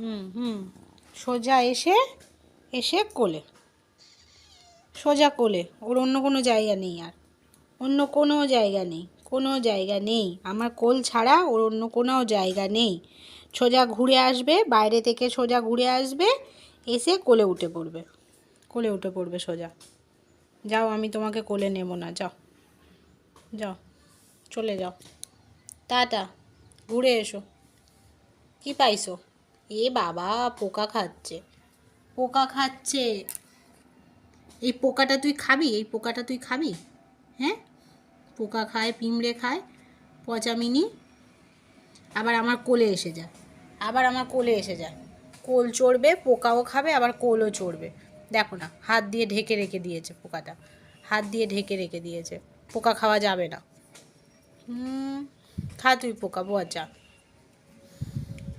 হুম হুম সোজা এসে এসে কোলে, সোজা কোলে, ওর অন্য কোনো জায়গা নেই, আর অন্য কোনো জায়গা নেই, কোনো জায়গা নেই, আমার কোল ছাড়া ওর অন্য কোনো জায়গা নেই। সোজা ঘুরে আসবে, বাইরে থেকে সোজা ঘুরে আসবে, এসে কোলে উঠে পড়বে, কোলে উঠে পড়বে সোজা। যাও, আমি তোমাকে কোলে নেব না, যাও যাও, চলে যাও, টাটা, ঘুরে এসো। কি পাইছো? এ বাবা, পোকা খাচ্ছে, পোকা খাচ্ছে। এই পোকাটা তুই খাবি? এই পোকাটা তুই খাবি? হ্যাঁ, পোকা খায়, পিঁমড়ে খায়, পচামিনি। আবার আমার কোলে এসে যায়, আবার আমার কোলে এসে যায়, কোল চড়বে, পোকাও খাবে, আবার কোলও চড়বে। দেখো না, হাত দিয়ে ঢেকে রেখে দিয়েছে পোকাটা, হাত দিয়ে ঢেকে রেখে দিয়েছে, পোকা খাওয়া যাবে না। খা তুই পোকা, বোয়া যা।